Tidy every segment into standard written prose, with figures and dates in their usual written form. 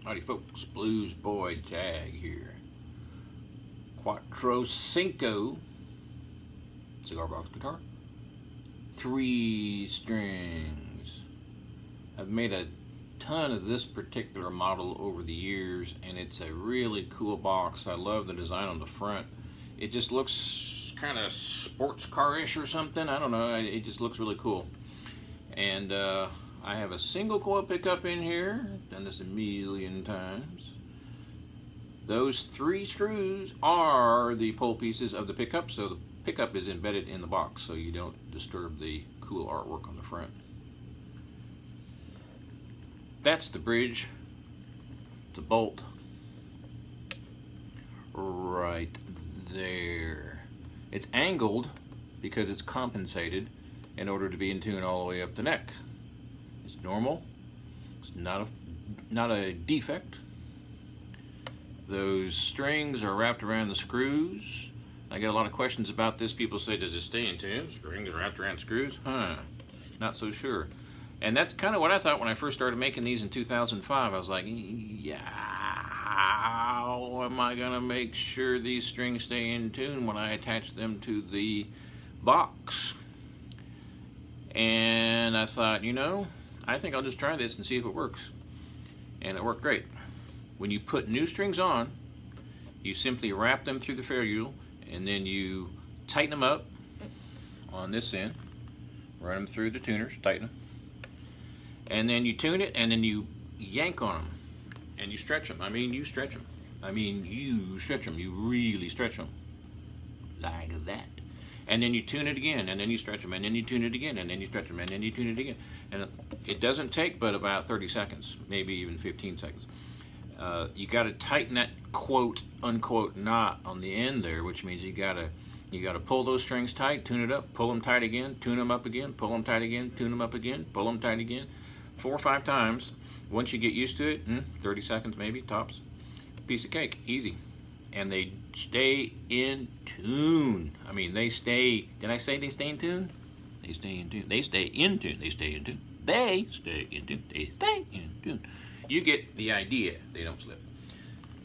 Howdy folks, Bluesboy Jag here. Cuatro, Cinco, cigar box guitar. 3 strings. I've made a ton of this particular model over the years, and it's a really cool box. I love the design on the front. It just looks kind of sports car-ish or something. I don't know, it just looks really cool. And I have a single coil pickup in here. Done this a million times. Those 3 screws are the pole pieces of the pickup, so the pickup is embedded in the box so you don't disturb the cool artwork on the front. That's the bridge, the bolt, right there. It's angled because it's compensated in order to be in tune all the way up the neck. It's normal. It's not a defect. Those strings are wrapped around the screws. I get a lot of questions about this. People say, does it stay in tune? Strings are wrapped around screws? Not so sure. And that's kind of what I thought when I first started making these in 2005. I was like, yeah, how am I gonna make sure these strings stay in tune when I attach them to the box? And I thought, you know, I think I'll just try this and see if it works. And it worked great. When you put new strings on, you simply wrap them through the ferrule and then you tighten them up on this end, run them through the tuners, tighten them, and then you tune it and then you yank on them and you stretch them. I mean, you stretch them. You really stretch them like that. And then you tune it again, and then you stretch them, and then you tune it again, and then you stretch them, and then you tune it again. And it doesn't take but about 30 seconds, maybe even 15 seconds. You got to tighten that quote unquote knot on the end there, which means you got to pull those strings tight, tune it up, pull them tight again, tune them up again, pull them tight again, tune them up again, pull them tight again, 4 or 5 times. Once you get used to it, 30 seconds maybe tops. Piece of cake, easy. And they stay in tune. I mean, they stay. Did I say they stay in tune? They stay in tune. They stay in tune. They stay in tune. They stay in tune. They stay in tune. You get the idea. They don't slip.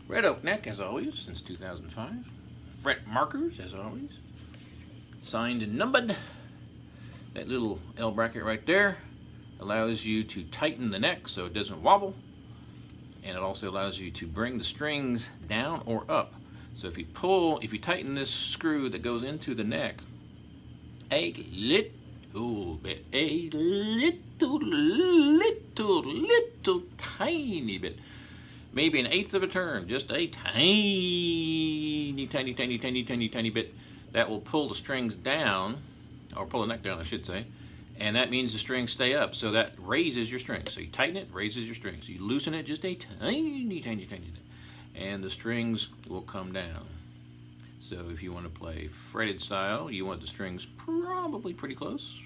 Red oak neck, as always, since 2005. Fret markers, as always. Signed and numbered. That little L bracket right there allows you to tighten the neck so it doesn't wobble. And it also allows you to bring the strings down or up. So if you tighten this screw that goes into the neck a little bit, a little tiny bit, maybe an 1/8 of a turn, just a tiny bit, that will pull the strings down, or pull the neck down, I should say. And that means the strings stay up, so that raises your strings. So you tighten it, raises your strings. You loosen it just a tiny bit, and the strings will come down. So if you want to play fretted style, you want the strings probably pretty close.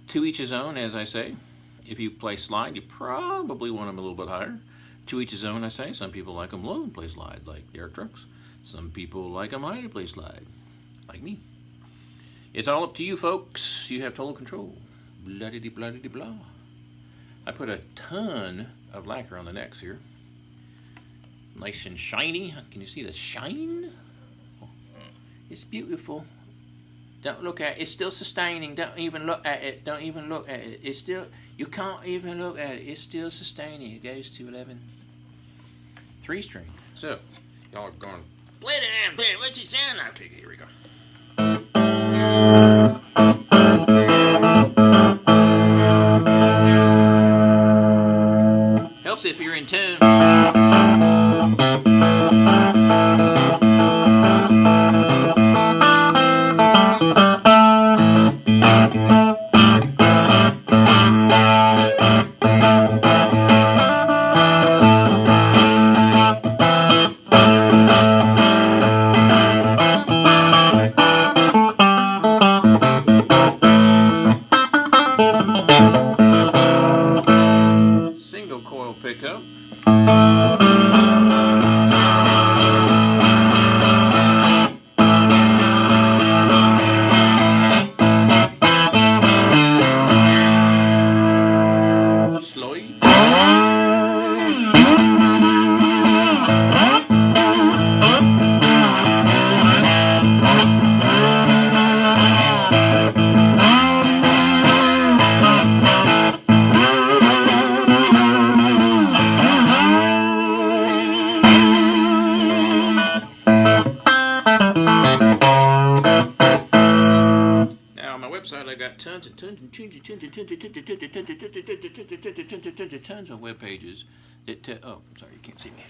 To each his own, as I say. If you play slide, you probably want them a little bit higher. To each his own, I say. Some people like them low and play slide, like Derek Trucks. Some people like them high to play slide, like me. It's all up to you, folks. You have total control. Blah-de-de-blah-de-de-blah. I put a ton of lacquer on the necks here. Nice and shiny. Can you see the shine? Oh, it's beautiful. Don't look at it. It's still sustaining. Don't even look at it. Don't even look at it. It's still, you can't even look at it. It's still sustaining. It goes to 11. 3 string. So, y'all are going, play it. What's it sound like? Okay, here we go. Helps if you're in tune. Pickup. Slide. tons of web pages that oh, sorry, you can't see me.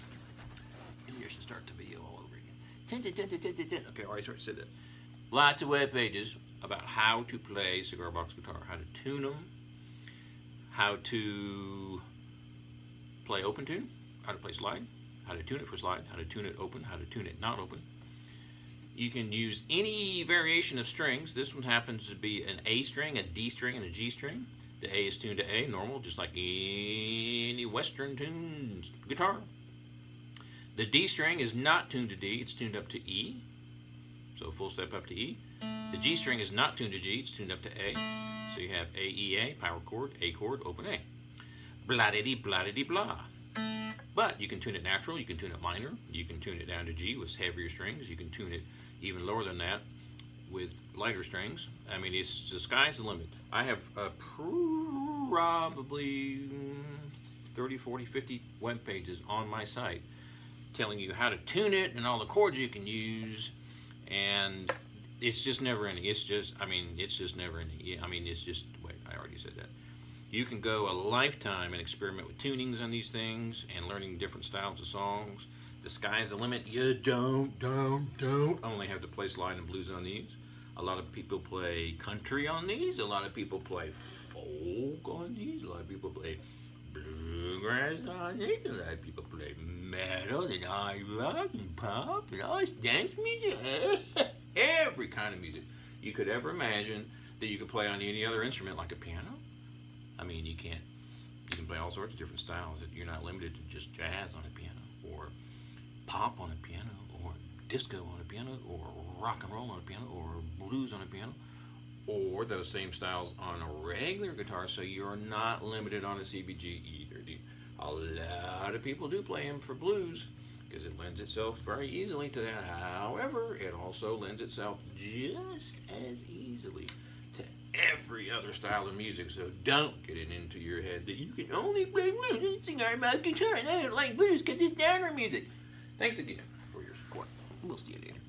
Maybe I should start the video all over again. Okay, I already said that. Lots of web pages about how to play cigar box guitar, how to tune them, how to play open tune, how to play slide, how to tune it for slide, how to tune it open, how to tune it not open. You can use any variation of strings. This one happens to be an A string, a D string, and a G string. The A is tuned to A, normal, just like any Western tuned guitar. The D string is not tuned to D, it's tuned up to E. So full step up to E. The G string is not tuned to G, it's tuned up to A. So you have A, E, A, power chord, A chord, open A. Blah-diddy, blah-diddy, blah. But you can tune it natural, you can tune it minor, you can tune it down to G with heavier strings, you can tune it even lower than that with lighter strings. I mean, it's the sky's the limit. I have probably 30, 40, 50 web pages on my site telling you how to tune it and all the chords you can use, and it's just never ending. It's just, I mean, it's just never ending. Yeah, I mean, it's just, wait, I already said that. You can go a lifetime and experiment with tunings on these things and learning different styles of songs. The sky's the limit. You don't only have to play slide and blues on these. A lot of people play country on these. A lot of people play folk on these. A lot of people play bluegrass on these. A lot of people play metal and hard rock and pop and all this dance music. Every kind of music you could ever imagine that you could play on any other instrument like a piano. I mean, you can play all sorts of different styles. You're not limited to just jazz on a piano, or pop on a piano, or disco on a piano, or rock and roll on a piano, or blues on a piano, or those same styles on a regular guitar. So you're not limited on a CBG either. A lot of people do play them for blues because it lends itself very easily to that. However, it also lends itself just as easily to every other style of music. So don't get it into your head that you can only play blues and cigar box guitar and I don't like blues because it's downer music. Thanks again for your support. We'll see you later.